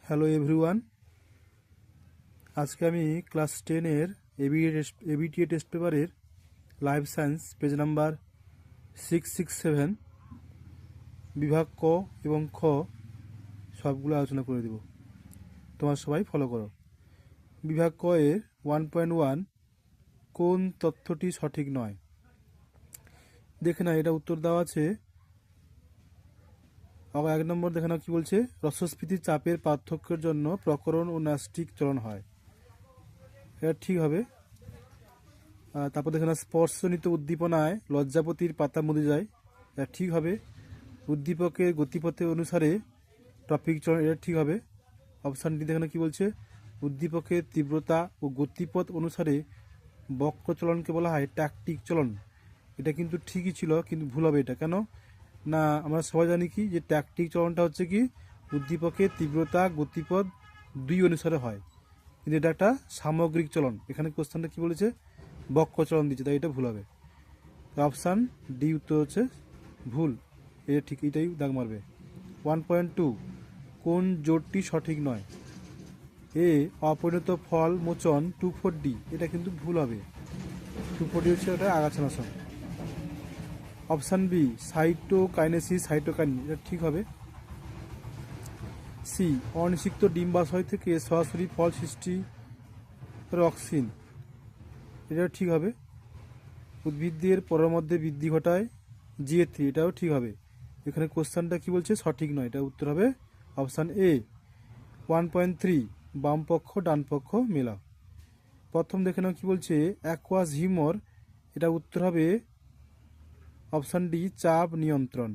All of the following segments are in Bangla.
হ্যালো এভরিওয়ান, আজকে আমি ক্লাস 10-এর এবিটিএ টেস্ট পেপারের লাইফ সায়েন্স পেজ নাম্বার 667 বিভাগ ক এবং খ সবগুলো আলোচনা করে দেব। তোমার সবাই ফলো করো। বিভাগ ক এর 1.1 কোন তথ্যটি সঠিক নয়। দেখে না, এটা উত্তর দেওয়া আছে। আবার 1 নম্বর দেখে না কি বলছে, রসস্ফীতি চাপের পার্থক্যের জন্য প্রকরণ ও ন্যষ্টিক চলন হয়। এটা ঠিক হবে। তারপর দেখে না, স্পর্শজনিত উদ্দীপনায় লজ্জাপতির পাতা মুদে যায়। এটা ঠিক হবে। উদ্দীপকের গতিপথের অনুসারে টপিক চলন, এটা ঠিক হবে। অপশান ডি দেখে না কি বলছে, উদ্দীপকের তীব্রতা ও গতিপথ অনুসারে বক্র চলনকে বলা হয় ট্যাকটিক চলন। এটা কিন্তু ঠিকই ছিল, কিন্তু ভুল হবে। এটা কেন না, আমরা সবাই জানি কি যে ট্যাকটিক চলনটা হচ্ছে কি উদ্দীপকের তীব্রতা গতিপথ দুই অনুসারে হয়, কিন্তু এটা একটা সামগ্রিক চলন। এখানে কোশ্চেনটা কি বলেছে, বক্র চলন দিচ্ছে, তাই এটা ভুল হবে। অপশান ডি উত্তর হচ্ছে ভুল। এটা ঠিক, এটাই দাগ মারবে। 1.2 কোন জোটটি সঠিক নয়। এ অপরিণত ফল মোচন 2,4-D, এটা কিন্তু ভুল হবে। 2,4-D হচ্ছে ওটা আগাছানাশক। অপশান বি সাইটোকাইনেসিস সাইটোকাইন, এটা ঠিক হবে। সি অনিষিক্ত ডিম্বাশয় থেকে সরাসরি ফল সৃষ্টি অক্সিন, এটা ঠিক হবে। উদ্ভিদদের পরের মধ্যে বৃদ্ধি ঘটায় GA3, এটাও ঠিক হবে। এখানে কোশ্চেনটা কি বলছে, সঠিক নয়, এটা উত্তর হবে অপশান এ। 1.3 বাম পক্ষ ডান পক্ষ মেলাও। প্রথম দেখে নাও কি বলছে, অ্যাকোয়াস হিউমার, এটা উত্তর হবে অপশান ডি চাপ নিয়ন্ত্রণ।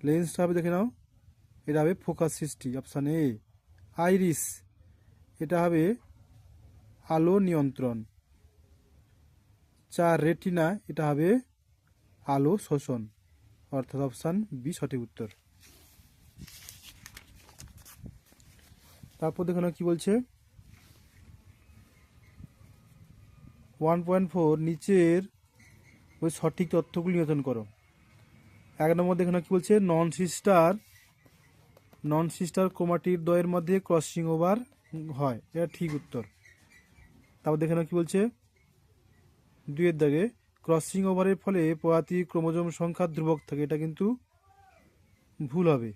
লেন্সটা হবে দেখে নাও, এটা হবে ফোকাস সৃষ্টি, অপশান এ। আইরিস, এটা হবে আলো নিয়ন্ত্রণ। রেটিনা, এটা হবে আলো শোষণ, অর্থাৎ অপশান বি সঠিক উত্তর। তারপর দেখুন কি বলছে, 1.4 নিচের ওই সঠিক তথ্যগুলি নির্ধারণ করো। 1 নম্বর দেখুন কি বলছে, নন সিস্টার ক্রোমাটিড দ্বয়ের মধ্যে ক্রসিং ওভার হয়, এটা ঠিক উত্তর। তারপর দেখে নাও কি বলছে, 2-এর দাগে ক্রসিং ওভারের ফলে প্রজাতি ক্রোমোজোম সংখ্যা ধ্রুবক থাকে, এটা কিন্তু ভুল হবে।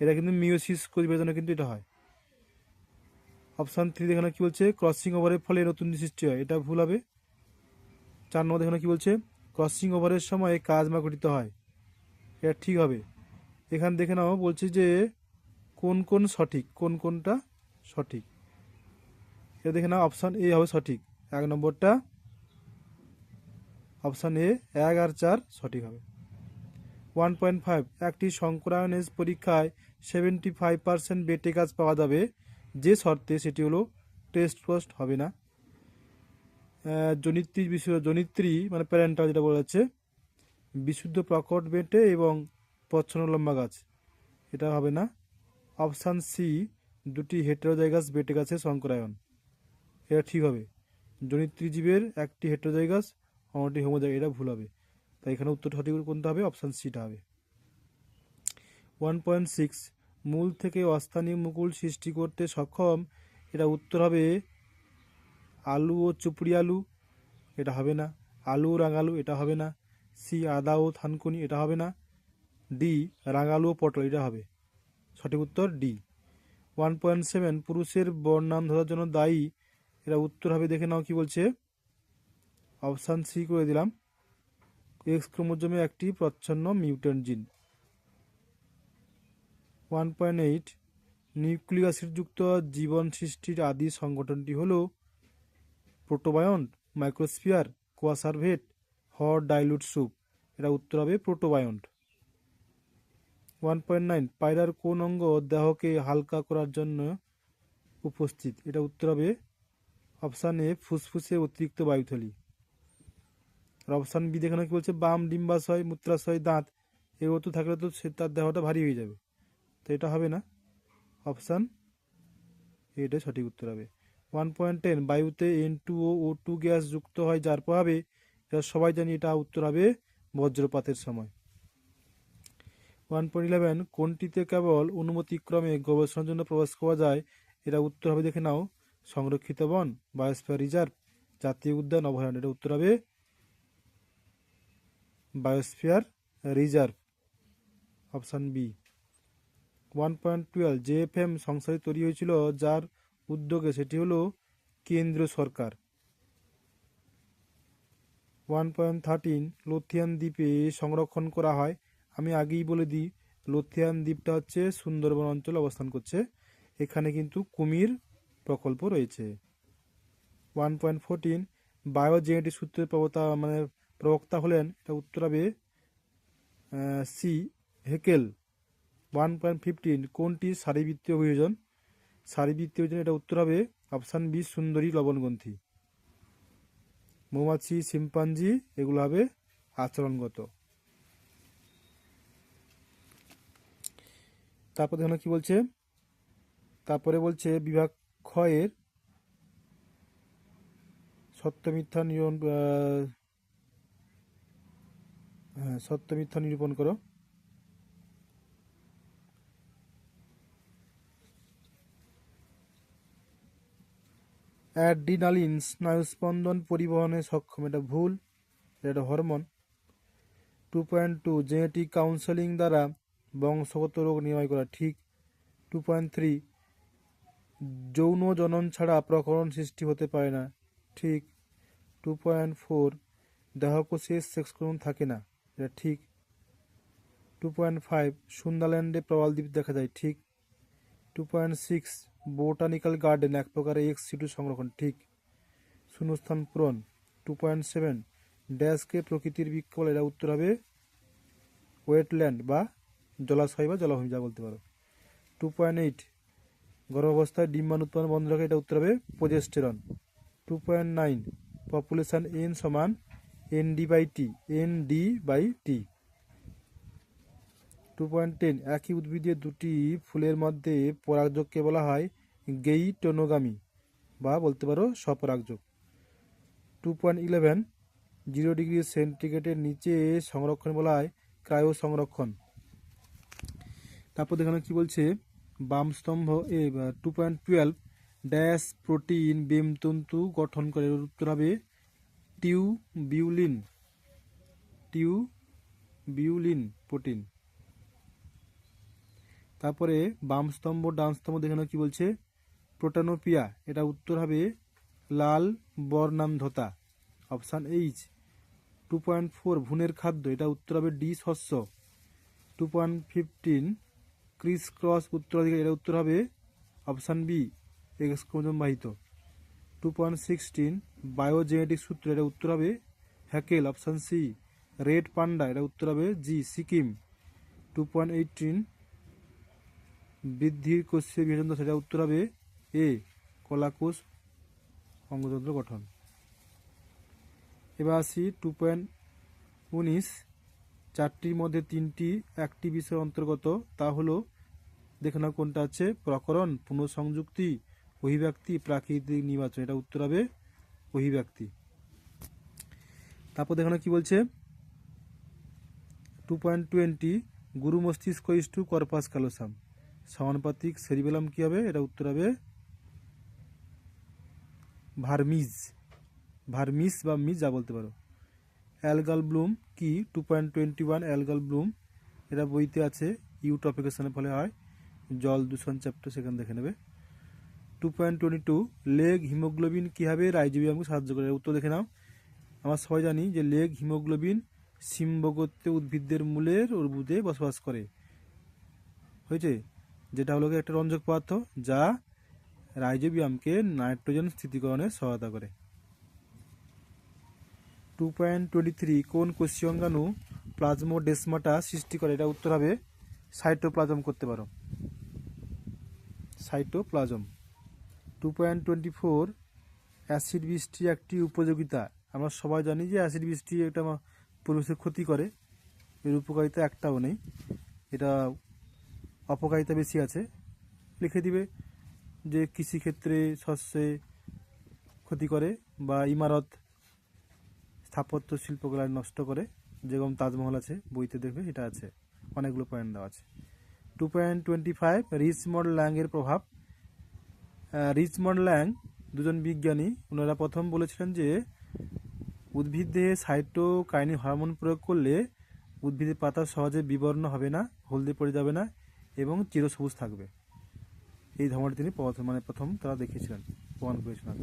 এটা কিন্তু মিওসিস পরিবর্তনে কিন্তু এটা হয়। অপশান 3 দেখে নাও কি বলছে, ক্রসিং ওভারের ফলে নতুন সৃষ্টি হয়, এটা ভুল হবে। 4 নম্বর দেখে নাও কি বলছে, ক্রসিং ওভারের সময় কাজমা গঠিত হয়, এটা ঠিক হবে। এখানে দেখে নাও বলছে যে কোন সঠিক, কোনটা সঠিক। এটা দেখে নাও, অপশান এ হবে সঠিক। 1 নম্বরটা অপশান এ 1 আর 4 সঠিক হবে। 1.5 একটি সংকরায়নের পরীক্ষায় 75% বেটে গাছ পাওয়া যাবে যে শর্তে, সেটি হলো টেস্ট পোস্ট হবে না। জনিত্রী মানে প্যারেন্টাল যেটা বলা যাচ্ছে, বিশুদ্ধ প্রকট বেটে এবং প্রচ্ছন্ন লম্বা গাছ, এটা হবে না। অপশান সি দুটি হেটেরোজাইগাস বেটে গাছের সংকরায়ন, এটা ঠিক হবে। জনিত্রী জীবের একটি হেটেরোজাইগাস অন্যটি হোমোজাইগাস, এটা ভুল হবে। তাই এখানে উত্তর সঠিক কোনটা হবে, অপশান সিটা হবে। 1.6 মূল থেকে অস্থানীয় মুকুল সৃষ্টি করতে সক্ষম, এটা উত্তর হবে আলু ও চুপড়ি আলু, এটা হবে না। আলু রাঙালু, এটা হবে না। সি আদা ও থানকুনি, এটা হবে না। ডি রাঙালু ও পটল, এটা হবে। সঠিক উত্তর ডি। 1.7 পুরুষের বর্ণাম ধরার জন্য দায়ী, এটা উত্তর হবে দেখে নাও কি বলছে, অপশান সি করে দিলাম, এক্স ক্রোমোজোমে একটি প্রচ্ছন্ন মিউট্যান্ট জিন। 1.8 নিউক্লিক অ্যাসিডযুক্ত জীবন সৃষ্টির আদি সংগঠনটি হল protobiont, microsphere, coacervate, hot dilute soup, এটা উত্তর হবে প্রোটোবায়ন্ট। 1.9 পায়রার কোন অঙ্গ দেহকে হালকা করার জন্য উপস্থিত, এটা উত্তর হবে অপশান এ ফুসফুসে অতিরিক্ত বায়ুথলি। আর অপশান বি দেখানো কি বলছে, বাম ডিম্বাশয় মূত্রাশয় দাঁত এগুলো তো থাকলে তো তার দেহটা ভারী হয়ে যাবে, তো এটা হবে না। অপশান এটা সঠিক উত্তর হবে। 1.10 বায়ুতে N2O O2 গ্যাস যুক্ত হয় যার প্রভাবে, এটা সবাই জানি, এটা উত্তর হবে বজ্রপাতের সময়। 1.11 কোনটিতে কেবল অনুমতিক্রমে গবেষণার জন্য প্রবেশ করা যায়? এটা উত্তর হবে, দেখে নাও, সংরক্ষিত বন, বায়োস্ফিয়ার রিজার্ভ, জাতীয় উদ্যান, অভয়ারণ্য। এটা উত্তর হবে biosphere reserve, option B. 1.12 JFM সংস্থাটি তৈরি হয়েছিল যার উদ্যোগে? সেটি হলো কেন্দ্রীয় সরকার। 1.13 লোথিয়ান দ্বীপে সংরক্ষণ করা হয়? আমি আগেই বলে দিই, লোথিয়ান দ্বীপটা হচ্ছে সুন্দরবন অঞ্চলে অবস্থান করছে, এখানে কিন্তু কুমির প্রকল্প রয়েছে। 1.14 বায়োজেনেটিক সূত্রের প্রবক্তা হলেন? এটা উত্তর হবে সি, হেকেল। 1.15 কোনটি সারিবৃত্তীয় অভিযোজন? সারিবৃত্তীয় অভিযোজন, এটা উত্তর হবে অপশান বি, সুন্দরী লবণগ্রন্থি। মৌমাছি, শিম্পাঞ্জি, এগুলো হবে আচরণগত। তারপর দেখুন কি বলছে, তারপরে বলছে বিভাগ ক্ষয়ের সত্য মিথ্যা সত্য মিথ্যা নিরূপণ করো। অ্যাড্রিনালিন স্নায়ুস্পন্দন পরিবহনে সক্ষম, এটা ভুল, এটা হরমোন। 2.2 জেনেটিক কাউন্সেলিং দ্বারা বংশগত রোগ নির্ণয় করা, ঠিক। 2.3 যৌন জনন ছাড়া প্রকরণ সৃষ্টি হতে পারে না, ঠিক। 2.4 দেহকোষে সেক্স ক্রোমোজোম থাকে না, এটা ঠিক। 2.5 সুন্দারল্যান্ডে প্রবাল দ্বীপ দেখা যায়, ঠিক। 2.6 বোটানিক্যাল গার্ডেন এক প্রকারের এক্স সিটু সংরক্ষণ, ঠিক। শূন্যস্থান পূরণ। 2.7 ড্যাশকে প্রকৃতির বৃক্ষ বলে? এটা উত্তর হবে ওয়েটল্যান্ড বা জলাশয় বা জলাভূমি, যা বলতে পারো। 2.8 গর্ভাবস্থায় ডিম্বাণু উৎপাদন বন্ধ রাখে, এটা উত্তর হবে প্রোজেস্টেরন। 2.9 পপুলেশন এন সমান ND/T। 2.10 একই উদ্ভিদের দুটি ফুলের মধ্যে পরাগযোগকে বলা হয় গেইটোনোগামি বা বলতে পারো স্বপরাগযোগ। 2.11 0°C নিচে সংরক্ষণ বলা হয় ক্রায়ো সংরক্ষণ। তারপর দেখানো কি বলছে, বাম স্তম্ভ 2.12 ড্যাশ প্রোটিন বেমতন্তু গঠন করে? উত্তর হবে টিউবিউলিন প্রোটিন। তারপরে বাম স্তম্ভ ডান স্তম্ভ দেখানো কি বলছে, প্রোটানোপিয়া, এটা উত্তর হবে লাল বর্ণান্ধতা, অপশান এইচ। 2.4 ভ্রূণের খাদ্য, এটা উত্তর হবে ডি, শস্য। 2.15 ক্রিস ক্রস উত্তরাধিকারী, এটা উত্তর হবে অপশান বি, এক্স ক্রোমোজোম বাহিত। 2.16 বায়োজেনেটিক সূত্র, এটা উত্তর হবে Haeckel, option C. Red panda, এটা উত্তর হবে জি, সিকিম। 2.18 বৃদ্ধির কোষীয় বিভাজন, সেটা উত্তর হবে এ, কলাকোষ অঙ্গতন্ত্র গঠন। এবার আসি 2.19 চারটির মধ্যে তিনটি একটি বিষয়ের অন্তর্গত, তা হলো, দেখে নাও কোনটা আছে, প্রকরণ, পুনঃসংযুক্তি, অভিব্যক্তি, প্রাকৃতিক নির্বাচন। এটা উত্তর হবে অভিব্যক্তি। তারপর দেখো কি বলছে, 2.20 গুরু মস্তিষ্ক ইস্টু কর্পাস ক্যালোসাম, সমানুপাতিক সেরিবেলাম কি হবে? এটা উত্তর হবে ভার্মিস বা মিস, যা বলতে পারো। অ্যালগাল ব্লুম কি? 2.21 অ্যালগাল ব্লুম, এটা বইতে আছে, ইউট্রফিকেশনের ফলে হয়, জল দূষণ চ্যাপ্টার, সেখানে দেখে নেবে। 2.22 লেগ হিমোগ্লোবিন কীভাবে রাইজোবিয়ামকে সাহায্য করে? উত্তর দেখে নাও। আমরা সবাই জানি যে লেগ হিমোগ্লোবিন সিম্বগোত্রে উদ্ভিদদের মূলের অর্বুদে বসবাস করে, হয়েছে, যেটা হলো একটা রঞ্জক পদার্থ যা রাইজোবিয়ামকে নাইট্রোজেন স্থিতিকরণে সহায়তা করে। 2.23 কোন কোষীয় অঙ্গাণু প্লাজমোডেসমাটা সৃষ্টি করে? এটা উত্তর হবে সাইটোপ্লাজম, করতে পারো, সাইটোপ্লাজম। 2.24 অ্যাসিড বৃষ্টি একটি উপযোগিতা, আমরা সবাই জানি যে অ্যাসিড বৃষ্টি এটা পরিবেশের ক্ষতি করে, এর উপকারিতা একটাও নেই, এটা অপকারিতা বেশি আছে। লিখে দিবে যে কৃষিক্ষেত্রে শস্যে ক্ষতি করে বা ইমারত স্থাপত্য শিল্পগুলো নষ্ট করে, যেরকম তাজমহল আছে, বইতে দেখবে এটা আছে। অনেকগুলো পয়েন্ট দেওয়া আছে। 2.25 রিচমন্ড ল্যাং এর প্রভাব। রিচমন্ড ল্যাং দুজন বিজ্ঞানী, ওনারা প্রথম বলেছিলেন যে উদ্ভিদ দেহে সাইটোকাইনিন হরমোন প্রয়োগ করলে উদ্ভিদের পাতা সহজে বিবর্ণ হবে না, হলদে পড়ে যাবে না এবং চিরসবুজ থাকবে। এই ধর্মটি তিনি প্রথম তারা দেখিয়েছিলেন, প্রমাণ করেছিলেন।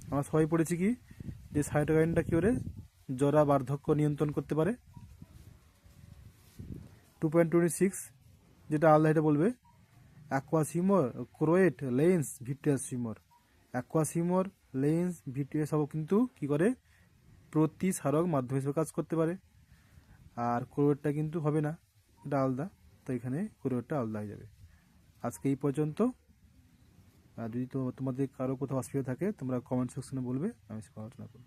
আমরা সবাই পড়েছি কি যে সাইটোকাইনটা কি করে জরা বার্ধক্য নিয়ন্ত্রণ করতে পারে। 2.26 যেটা আলাদা এটা বলবে, aqueous humour, Croat, lens, vitreous humour. Aqueous humour, lens, vitreous সব কিন্তু কি করে প্রতিসারক মাধ্যম হিসেবে কাজ করতে পারে। আর ক্রোয়েটটা কিন্তু হবে না, এটা আলাদা, তো এখানে ক্রোয়েটটা আলাদা হয়ে যাবে। আজকে এই পর্যন্ত। আর যদি তোমাদের কারো কোথাও অসুবিধা থাকে তোমরা কমেন্ট সেকশনে বলবে, আমি সেটা আলোচনা করব।